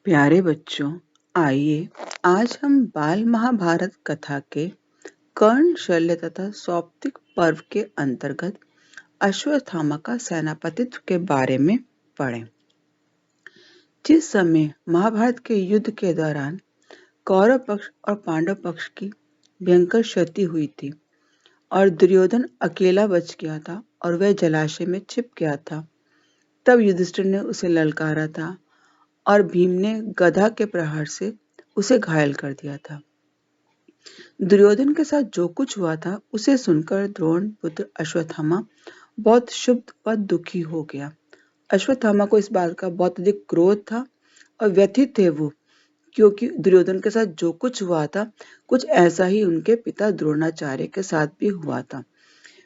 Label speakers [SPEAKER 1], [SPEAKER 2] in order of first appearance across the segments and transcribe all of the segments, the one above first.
[SPEAKER 1] प्यारे बच्चों, आइए आज हम बाल महाभारत कथा के कर्ण, शल्य तथा सौप्तिक पर्व के अंतर्गत अश्वत्थामा का सेनापतित्व के बारे में पढ़ें। जिस समय महाभारत के युद्ध के दौरान कौरव पक्ष और पांडव पक्ष की भयंकर क्षति हुई थी और दुर्योधन अकेला बच गया था और वह जलाशय में छिप गया था, तब युधिष्ठिर ने उसे ललकारा था और भीम ने गदा के प्रहार से उसे घायल कर दिया था। दुर्योधन के साथ जो कुछ हुआ था उसे सुनकर द्रोण पुत्र अश्वत्थामा बहुत क्षुब्ध व दुखी हो गया। अश्वत्थामा को इस बात का बहुत अधिक क्रोध था और व्यथित थे वो, क्योंकि दुर्योधन के साथ जो कुछ हुआ था कुछ ऐसा ही उनके पिता द्रोणाचार्य के साथ भी हुआ था।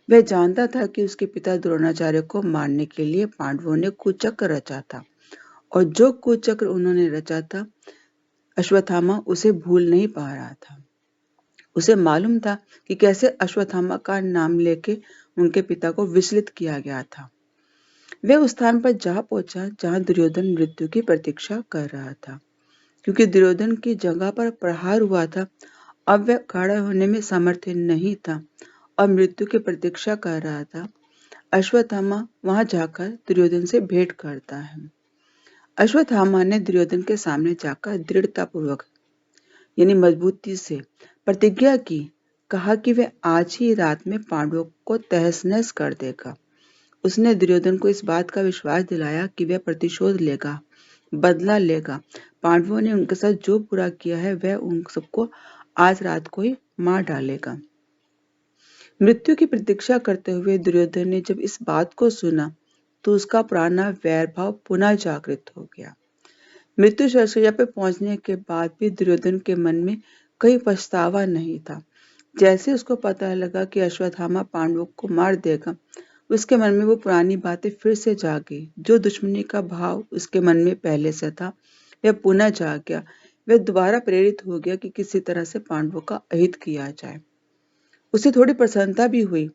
[SPEAKER 1] वह जानता था कि उसके पिता द्रोणाचार्य को मारने के लिए पांडवों ने कुचक्र रचा था और जो कुचक्र उन्होंने रचा था अश्वत्थामा उसे भूल नहीं पा रहा था। उसे मालूम था कि कैसे अश्वत्थामा का नाम लेके उनके पिता को विचलित किया गया था। वह उस स्थान पर जा पहुंचा जहां दुर्योधन मृत्यु की प्रतीक्षा कर रहा था। क्योंकि दुर्योधन की जगह पर प्रहार हुआ था, अब वह खड़ा होने में समर्थ नहीं था और मृत्यु की प्रतीक्षा कर रहा था। अश्वत्थामा वहां जाकर दुर्योधन से भेंट करता है। अश्वत्थामा ने दुर्योधन के सामने जाकर दृढ़तापूर्वक यानी मजबूती से प्रतिज्ञा की, कहा कि वह आज ही रात में पांडवों को तहस-नहस कर देगा। उसने दुर्योधन को इस बात का विश्वास दिलाया कि वह प्रतिशोध लेगा, बदला लेगा। पांडवों ने उनके साथ जो बुरा किया है वह उन सबको आज रात को ही मार डालेगा। मृत्यु की प्रतीक्षा करते हुए दुर्योधन ने जब इस बात को सुना तो उसका पुराना वैर भाव पुनः जागृत हो गया। मृत्यु शैया पे पहुंचने के बाद भी दुर्योधन के मन में कोई पछतावा नहीं था। जैसे उसको पता लगा कि अश्वत्थामा पांडवों को मार देगा, उसके मन में वो पुरानी बातें फिर से जाग गई। जो दुश्मनी का भाव उसके मन में पहले से था वह पुनः जाग गया। वह दोबारा प्रेरित हो गया कि किसी तरह से पांडवों का अहित किया जाए। उसे थोड़ी प्रसन्नता भी हुई।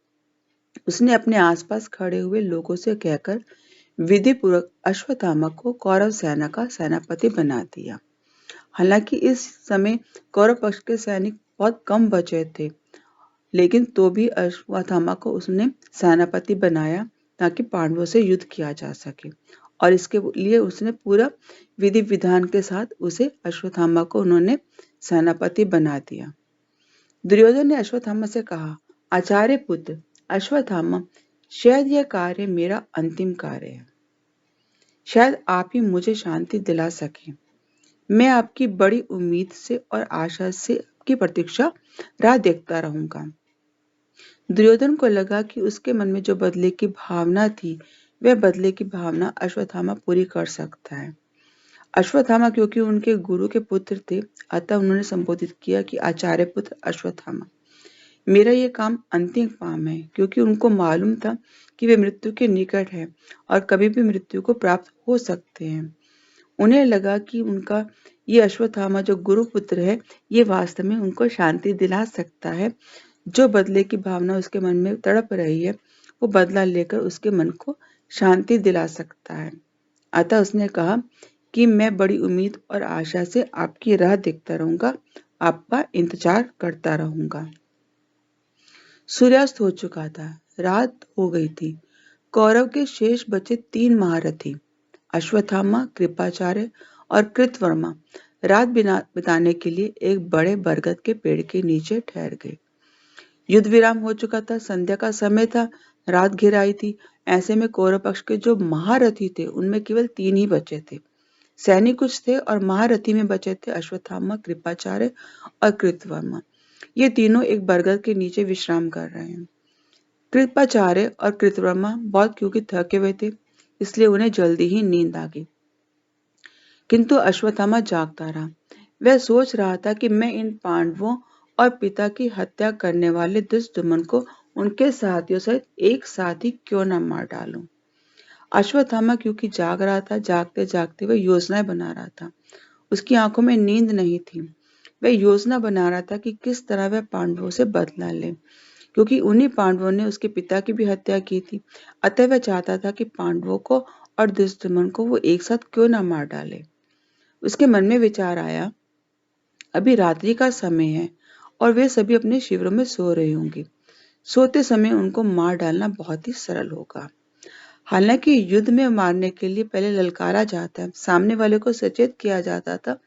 [SPEAKER 1] उसने अपने आसपास खड़े हुए लोगों से कहकर विधिपूर्वक अश्वत्थामा को कौरव सेना का सेनापति बना दिया। हालांकि इस समय कौरव पक्ष के सैनिक बहुत कम बचे थे, लेकिन तो भी अश्वत्थामा को उसने सेनापति बनाया ताकि पांडवों से युद्ध किया जा सके और इसके लिए उसने पूरा विधि विधान के साथ उसे अश्वत्थामा को उन्होंने सेनापति बना दिया। दुर्योधन ने अश्वत्थामा से कहा, आचार्य पुत्र अश्वत्थामा, शायद यह कार्य मेरा अंतिम कार्य है। शायद आप ही मुझे शांति दिला सके। मैं आपकी बड़ी उम्मीद से और आशा से आपकी प्रतीक्षा राह देखता रहूंगा। दुर्योधन को लगा कि उसके मन में जो बदले की भावना थी वह बदले की भावना अश्वत्थामा पूरी कर सकता है। अश्वत्थामा क्योंकि उनके गुरु के पुत्र थे, अतः उन्होंने संबोधित किया कि आचार्य पुत्र अश्वत्थामा, मेरा ये काम अंतिम काम है, क्योंकि उनको मालूम था कि वे मृत्यु के निकट है और कभी भी मृत्यु को प्राप्त हो सकते हैं। उन्हें लगा कि उनका ये अश्वत्थामा जो गुरु पुत्र है, ये वास्तव में उनको शांति दिला सकता है। जो बदले की भावना उसके मन में तड़प रही है, वो बदला लेकर उसके मन को शांति दिला सकता है। अतः उसने कहा कि मैं बड़ी उम्मीद और आशा से आपकी राह देखता रहूंगा, आपका इंतजार करता रहूंगा। सूर्यास्त हो चुका था, रात हो गई थी। कौरव के शेष बचे 3 महारथी अश्वत्थामा, कृपाचार्य और कृतवर्मा रात बिताने के लिए एक बड़े बरगद के पेड़ के नीचे ठहर गए। युद्ध विराम हो चुका था, संध्या का समय था, रात घिर आई थी। ऐसे में कौरव पक्ष के जो महारथी थे उनमें केवल 3 ही बचे थे। सैनिक कुछ थे और महारथी में बचे थे अश्वत्थामा, कृपाचार्य और कृतवर्मा। ये तीनों एक बरगद के नीचे विश्राम कर रहे हैं। कृपाचार्य और कृतवर्मा बहुत क्योंकि थके हुए थे, इसलिए उन्हें जल्दी ही नींद आ गई। किंतु अश्वत्थामा जागता रहा। वह सोच रहा था कि मैं इन पांडवों और पिता की हत्या करने वाले दुष्टदमन को उनके साथियों सहित एक साथ ही क्यों न मार डालूं। अश्वत्थामा क्योंकि जाग रहा था, जागते जागते वह योजनाएं बना रहा था। उसकी आंखों में नींद नहीं थी। वह योजना बना रहा था कि किस तरह वह पांडवों से बदला ले, क्योंकि उन्हीं पांडवों ने उसके पिता की भी हत्या की थी। अतः वह चाहता था कि पांडवों को और दुष्टदमन को वो एक साथ क्यों न मार डाले। उसके मन में विचार आया, अभी रात्रि का समय है और वे सभी अपने शिविरों में सो रहे होंगे। सोते समय उनको मार डालना बहुत ही सरल होगा। हालांकि युद्ध में मारने के लिए पहले ललकारा जाता है, सामने वाले को सचेत किया जाता था,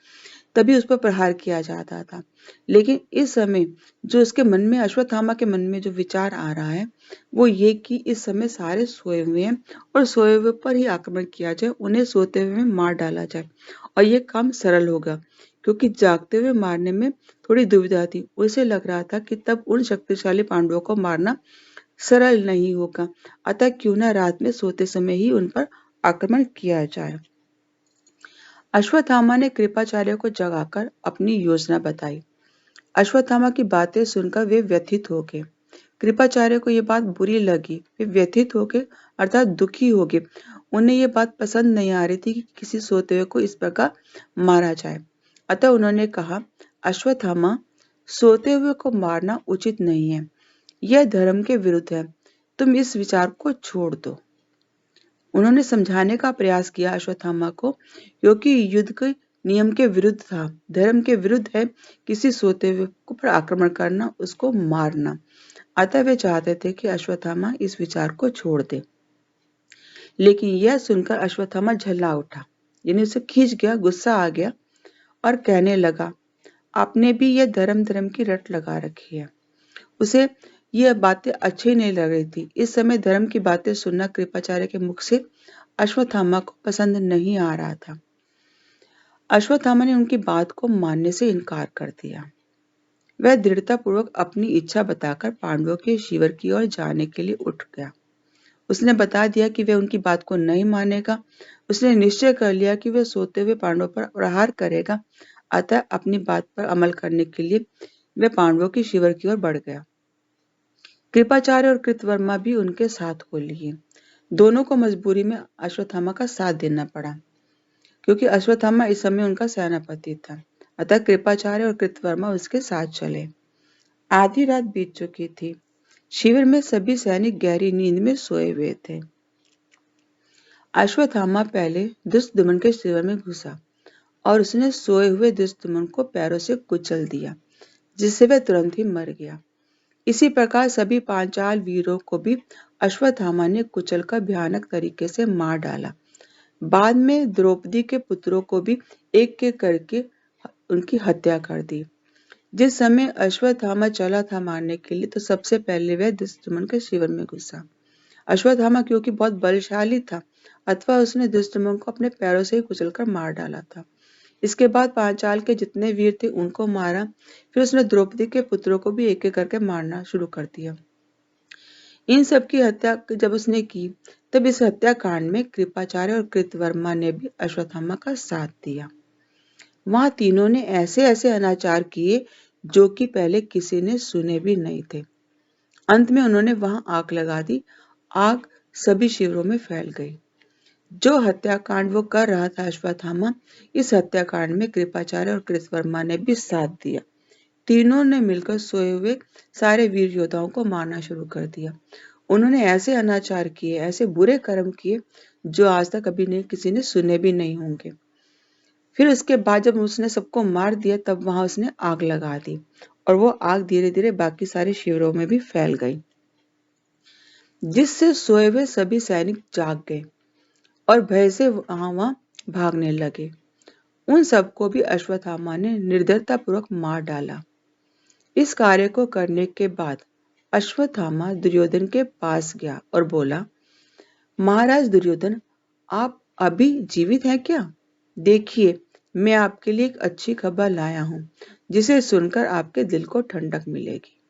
[SPEAKER 1] तभी उस पर प्रहार किया जाता था। लेकिन इस समय जो उसके मन में, अश्वत्थामा के मन में जो विचार आ रहा है, वो ये कि इस समय सारे सोए हुए हैं और सोए हुए पर ही आक्रमण किया जाए, उन्हें सोते हुए मार डाला जाए और ये काम सरल होगा, क्योंकि जागते हुए मारने में थोड़ी दुविधा थी। उसे लग रहा था कि तब उन शक्तिशाली पांडवों को मारना सरल नहीं होगा, अतः क्यों न रात में सोते समय ही उन पर आक्रमण किया जाए। अश्वत्थामा ने कृपाचार्य को जगाकर अपनी योजना बताई। अश्वत्थामा की बातें सुनकर वे व्यथित हो गए। कृपाचार्य को यह बात बुरी लगी, वे व्यथित हो गए, अर्थात दुखी हो गए। उन्हें यह बात पसंद नहीं आ रही थी कि किसी सोते हुए को इस प्रकार मारा जाए। अतः उन्होंने कहा, अश्वत्थामा, सोते हुए को मारना उचित नहीं है, यह धर्म के विरुद्ध है, तुम इस विचार को छोड़ दो। उन्होंने समझाने का प्रयास किया अश्वत्थामा को, क्योंकि युद्ध के नियम के विरुद्ध था, धर्म के विरुद्ध है किसी सोते हुए पर आक्रमण करना, उसको मारना। अतः वे चाहते थे कि अश्वत्थामा इस विचार को छोड़ दे। लेकिन यह सुनकर अश्वत्थामा झल्ला उठा, यानी उसे खींच गया, गुस्सा आ गया और कहने लगा, आपने भी यह धर्म की रट लगा रखी है। उसे यह बातें अच्छी नहीं लग रही थी। इस समय धर्म की बातें सुनना कृपाचार्य के मुख से अश्वत्थामा को पसंद नहीं आ रहा था। अश्वत्थामा ने उनकी बात को मानने से इनकार कर दिया। वह दृढ़तापूर्वक अपनी इच्छा बताकर पांडवों के शिविर की ओर जाने के लिए उठ गया। उसने बता दिया कि वह उनकी बात को नहीं मानेगा। उसने निश्चय कर लिया कि वह सोते हुए पांडवों पर प्रहार करेगा। अतः अपनी बात पर अमल करने के लिए वह पांडवों के शिविर की ओर बढ़ गया। कृपाचार्य और कृतवर्मा भी उनके साथ हो लिए। दोनों को मजबूरी में अश्वत्थामा का साथ देना पड़ा, क्योंकि अश्वत्थामा इस समय उनका सेनापति था। अतः कृपाचार्य और कृतवर्मा उसके साथ चले। आधी रात बीत चुकी थी। शिविर में सभी सैनिक गहरी नींद में सोए हुए थे। अश्वत्थामा पहले दुष्टदमन के शिविर में घुसा और उसने सोए हुए दुष्टदमन को पैरों से कुचल दिया, जिससे वह तुरंत ही मर गया। इसी प्रकार सभी पांचाल वीरों को भी अश्वत्थामा ने कुचलकर भयानक तरीके से मार डाला। बाद में द्रौपदी के पुत्रों को भी एक एक करके उनकी हत्या कर दी। जिस समय अश्वत्थामा चला था मारने के लिए, तो सबसे पहले वह दुष्टदमन के शिविर में घुसा। अश्वत्थामा क्योंकि बहुत बलशाली था, अथवा उसने दुष्टदमन को अपने पैरों से ही कुचलकर मार डाला था। इसके बाद पांचाल के जितने वीर थे उनको मारा। फिर उसने द्रौपदी के पुत्रों को भी एक एक करके मारना शुरू कर दिया। इन सब की हत्या जब उसने की, तब इस हत्याकांड में कृपाचार्य और कृतवर्मा ने भी अश्वत्थामा का साथ दिया। वहां तीनों ने ऐसे ऐसे अनाचार किए जो कि पहले किसी ने सुने भी नहीं थे। अंत में उन्होंने वहां आग लगा दी। आग सभी शिविरों में फैल गई। जो हत्याकांड वो कर रहा था अश्वत्थामा, इस हत्याकांड में कृपाचार्य और कृतवर्मा ने भी साथ दिया। तीनों ने मिलकर सोए हुए सारे वीर योद्धाओं को मारना शुरू कर दिया। उन्होंने ऐसे अनाचार किए, ऐसे बुरे कर्म किए जो आज तक कभी नहीं किसी ने सुने भी नहीं होंगे। फिर उसके बाद जब उसने सबको मार दिया, तब वहां उसने आग लगा दी और वो आग धीरे धीरे बाकी सारे शिविरों में भी फैल गई, जिससे सोए हुए सभी सैनिक जाग गए और भय से वहां भागने लगे। उन सबको भी अश्वत्थामा ने निर्दयतापूर्वक मार डाला। इस कार्य को करने के बाद अश्वत्थामा दुर्योधन के पास गया और बोला, महाराज दुर्योधन, आप अभी जीवित हैं क्या? देखिए, मैं आपके लिए एक अच्छी खबर लाया हूं, जिसे सुनकर आपके दिल को ठंडक मिलेगी।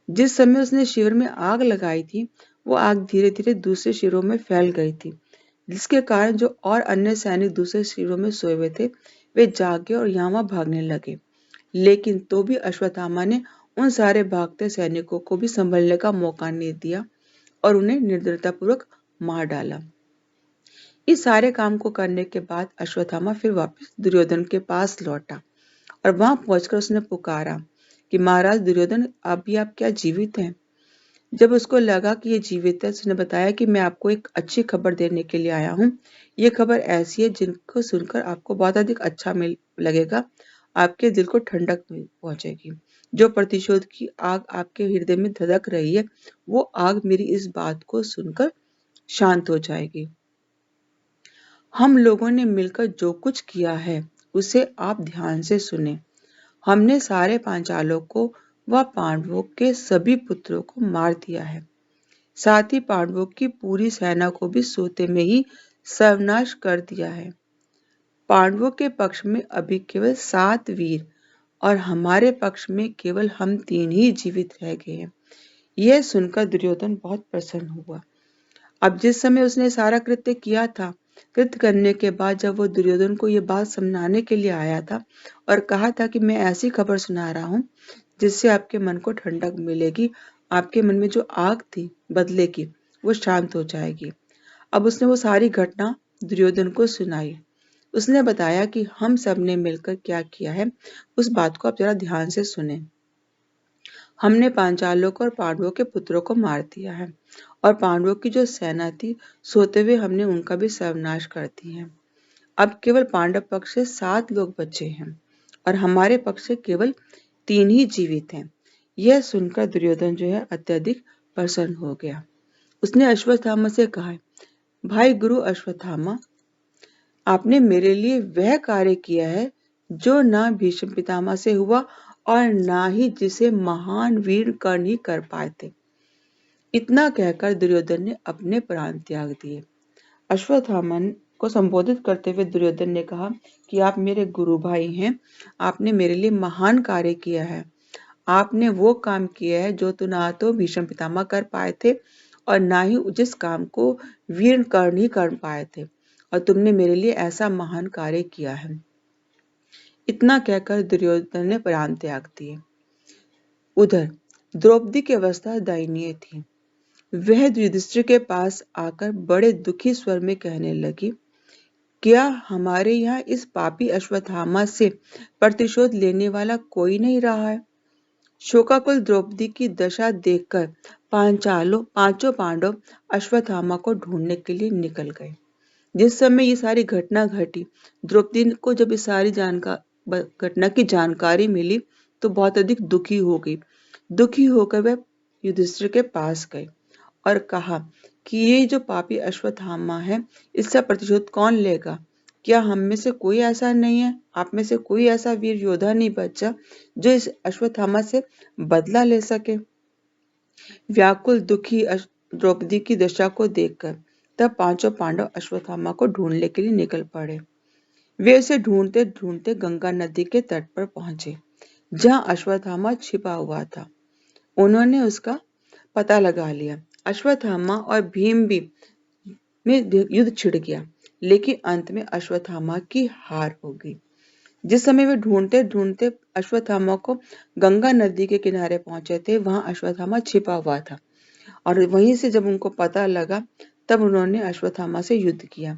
[SPEAKER 1] जिस समय उसने शिविर में आग लगाई थी, वो आग धीरे धीरे दूसरे शिविरों में फैल गई थी, जिसके कारण जो और अन्य सैनिक दूसरे शिविरों में सोए हुए थे, वे जाग गए और यहाँ वहां भागने लगे। लेकिन तो भी अश्वत्थामा ने उन सारे भागते सैनिकों को भी संभलने का मौका नहीं दिया और उन्हें निर्दयतापूर्वक मार डाला। इस सारे काम को करने के बाद अश्वत्थामा फिर वापस दुर्योधन के पास लौटा और वहां पहुंचकर उसने पुकारा कि महाराज दुर्योधन, अभी आप क्या जीवित हैं? जब उसको लगा कि ये जीवित है, उसने बताया कि मैं आपको एक अच्छी खबर देने के लिए आया हूँ। ये खबर ऐसी है जिनको सुनकर आपको बहुत अधिक अच्छा लगेगा, आपके दिल को ठंडक पहुंचेगी। जो प्रतिशोध की आग आपके हृदय में धधक रही है, वो आग मेरी इस बात को सुनकर शांत हो जाएगी। हम लोगों ने मिलकर जो कुछ किया है, उसे आप ध्यान से सुने। हमने सारे पांचालों को व पांडवों के सभी पुत्रों को मार दिया है। साथ ही पांडवों की पूरी सेना को भी सोते में ही सर्वनाश कर दिया है। पांडवों के पक्ष में अभी केवल 7 वीर और हमारे पक्ष में केवल हम 3 ही जीवित रह गए हैं। यह सुनकर दुर्योधन बहुत प्रसन्न हुआ। अब जिस समय उसने सारा कृत्य किया था, कृत्य करने के बाद जब वो दुर्योधन को ये बात समझाने के लिए आया था और कहा था कि मैं ऐसी खबर सुना रहा हूँ जिससे आपके मन को ठंडक मिलेगी, आपके मन में जो आग थी बदले की, वो शांत हो जाएगी। अब उसने वो सारी घटना दुर्योधन को सुनाई। उसने बताया कि हम सब ने मिलकर क्या किया है, उस बात को आप जरा ध्यान से सुने। हमने पांचालों को और पांडवों के पुत्रों को मार दिया है और पांडवों की जो सेना थी, सोते हुए हमने उनका भी सर्वनाश कर दिया है। अब केवल पांडव पक्ष से 7 लोग बचे हैं और हमारे पक्ष से केवल 3 ही जीवित हैं। यह सुनकर दुर्योधन जो है अत्यधिक प्रसन्न हो गया। उसने अश्वत्थामा से कहा, भाई गुरु अश्वत्थामा, आपने मेरे लिए वह कार्य किया है जो ना भीष्म पितामह से हुआ और ना ही जिसे महान वीर कर्ण ही कर पाए थे। इतना कहकर दुर्योधन ने अपने प्राण त्याग दिए। अश्वत्थामा को संबोधित करते हुए दुर्योधन ने कहा कि आप मेरे गुरु भाई हैं, आपने मेरे लिए महान कार्य किया है। आपने वो काम किया है जो तो ना तो भीष्म पितामह कर पाए थे और ना ही जिस काम को वीर कर्ण ही कर पाए थे, और तुमने मेरे लिए ऐसा महान कार्य किया है। इतना कहकर दुर्योधन ने प्राण त्याग दिए। उधर द्रौपदी की अवस्था दयनीय थी। वह युधिष्ठिर के पास आकर बड़े दुखी स्वर में कहने लगी, क्या हमारे यहाँ इस पापी अश्वत्थामा से प्रतिशोध लेने वाला कोई नहीं रहा है? शोकाकुल द्रौपदी की दशा देखकर पांचों पांडव अश्वत्थामा को ढूंढने के लिए निकल गए। जिस समय ये सारी घटना घटी, द्रौपदी को जब इस सारी घटना की जानकारी मिली तो बहुत अधिक दुखी हो गई। दुखी होकर वह युधिष्ठिर के पास गए और कहा कि ये जो पापी अश्वत्थामा है, इसका प्रतिशोध कौन लेगा? क्या हम में से कोई ऐसा नहीं है, आप में से कोई ऐसा वीर योद्धा नहीं बचा जो इस अश्वत्थामा से बदला ले सके? व्याकुल दुखी द्रौपदी की दशा को देखकर तब पांचों पांडव अश्वत्थामा को ढूंढने के लिए निकल पड़े। वे उसे ढूंढते ढूंढते गंगा नदी के तट पर पहुंचे, जहां अश्वत्थामा छिपा हुआ था। उन्होंने उसका पता लगा लिया। अश्वत्थामा और भीम भी में युद्ध छिड़ गया, लेकिन अंत में अश्वत्थामा की हार हो गई। जिस समय वे ढूंढते ढूंढते अश्वत्थामा को गंगा नदी के किनारे पहुंचे थे, वहां अश्वत्थामा छिपा हुआ था और वहीं से जब उनको पता लगा, तब उन्होंने अश्वत्थामा से युद्ध किया।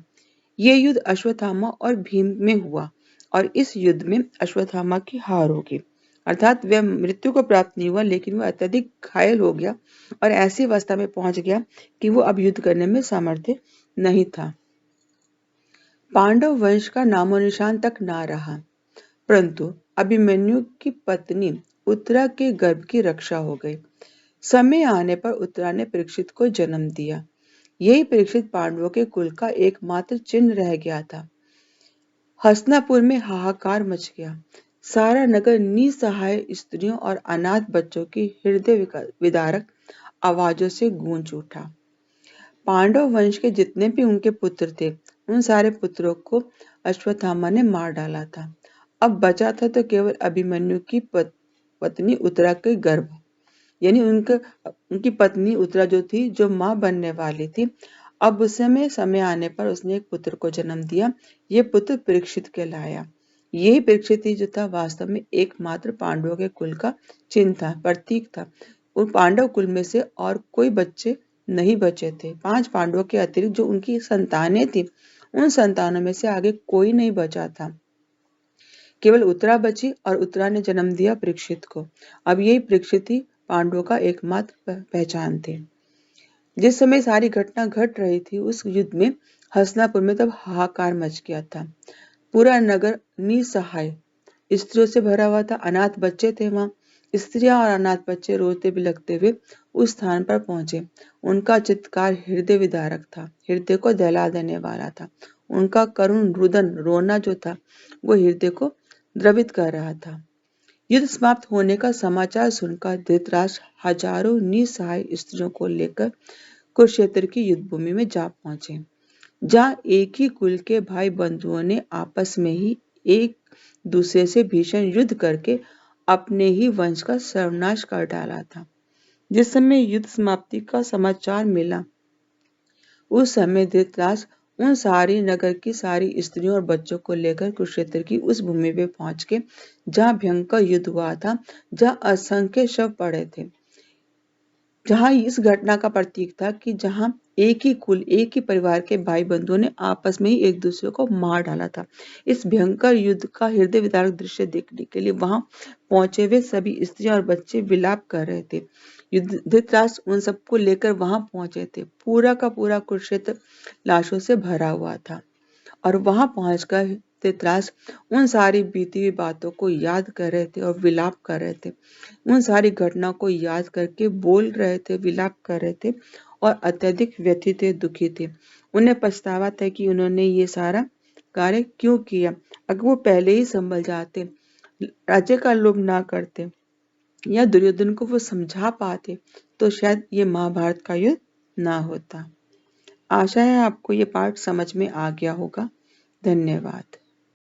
[SPEAKER 1] ये युद्ध अश्वत्थामा और भीम में हुआ और इस युद्ध में अश्वत्थामा की हार हो गई, अर्थात वह मृत्यु को प्राप्त नहीं हुआ, लेकिन वह अत्यधिक घायल हो गया और ऐसी अवस्था में पहुंच गया कि वो अब युद्ध करने में सामर्थ्य नहीं था। पांडव वंश का नामो निशान तक ना रहा, परंतु अभिमन्यु की पत्नी उत्तरा के गर्भ की रक्षा हो गई। समय आने पर उत्तरा ने परीक्षित को जन्म दिया। यही परीक्षित पांडवों के कुल का एकमात्र चिन्ह रह गया था। हस्तिनापुर में हाहाकार मच गया। सारा नगर निसहाय स्त्रियों और अनाथ बच्चों की हृदय विदारक आवाजों से गूंज उठा। पांडव वंश के जितने भी उनके पुत्र थे, उन सारे पुत्रों को अश्वत्थामा ने मार डाला था। अब बचा था तो केवल अभिमन्यु की पत्नी उत्तरा के गर्भ, यानी उनकी पत्नी उत्तरा जो थी, जो मां बनने वाली थी। अब उस समय आने पर उसने एक पुत्र को जन्म दिया। ये पुत्र परीक्षित कहलाया। यही परीक्षित ही जो था वास्तव में एकमात्र पांडवों के कुल का चिन्ह था, प्रतीक था। उन पांडव कुल में से और कोई बच्चे नहीं बचे थे। 5 पांडवों के अतिरिक्त जो उनकी संतानें थी, उन संतानों में से आगे कोई नहीं बचा था। केवल उत्तरा बची और उत्तरा ने जन्म दिया परीक्षित को। अब यही परीक्षित ही पांडवों का एकमात्र पहचान थे। जिस समय सारी घटना घट रही थी उस युद्ध में हस्तिनापुर में तब हाहाकार मच गया था। पूरा नगर निसहाय स्त्रियों से भरा हुआ था। अनाथ बच्चे थे वहां। स्त्रियां और अनाथ बच्चे रोते बिलखते हुए उस स्थान पर पहुंचे। उनका चित्कार हृदय विदारक था, हृदय को दहला देने वाला था। उनका करुण रुदन रोना जो था वो हृदय को द्रवित कर रहा था। युद्ध समाप्त होने का समाचार सुनकर धृतराष्ट्र हजारों निसहाय स्त्रियों को लेकर कुरुक्षेत्र की युद्ध भूमि में जा पहुंचे, जहाँ एक ही कुल के भाई बंधुओं ने आपस में ही एक दूसरे से भीषण युद्ध करके अपने ही वंश का सर्वनाश कर डाला था। जिस समय युद्ध समाप्ति का समाचार मिला उस समय धृतराष्ट्र उन सारी नगर की सारी स्त्रियों और बच्चों को लेकर कुरुक्षेत्र की उस भूमि पे पहुंच के जहाँ भयंकर युद्ध हुआ था, जहाँ असंख्य शव पड़े थे, जहाँ इस घटना का प्रतीक था कि जहाँ एक ही कुल एक ही परिवार के भाई बंधुओं ने आपस में ही एक दूसरे को मार डाला था। इस भयंकर युद्ध का हृदय विदारक दृश्य देखने के लिए वहां पहुंचे हुए सभी स्त्रियां और बच्चे विलाप कर रहे थे। धृतराष्ट्र उन सबको लेकर वहां पहुंचे थे। पूरा का पूरा कुरुक्षेत्र लाशों से भरा हुआ था और वहां पहुंचकर धृतराष्ट्र उन सारी बीती हुई बातों को याद कर रहे थे और विलाप कर रहे थे। उन सारी घटनाओं को याद करके बोल रहे थे, विलाप कर रहे थे और अत्यधिक व्यथित थे, दुखी थे। उन्हें पछतावा था कि उन्होंने ये सारा कार्य क्यों किया। अगर वो पहले ही संभल जाते, राज्य का लोभ ना करते या दुर्योधन को वो समझा पाते तो शायद ये महाभारत का युद्ध ना होता। आशा है आपको ये पाठ समझ में आ गया होगा। धन्यवाद।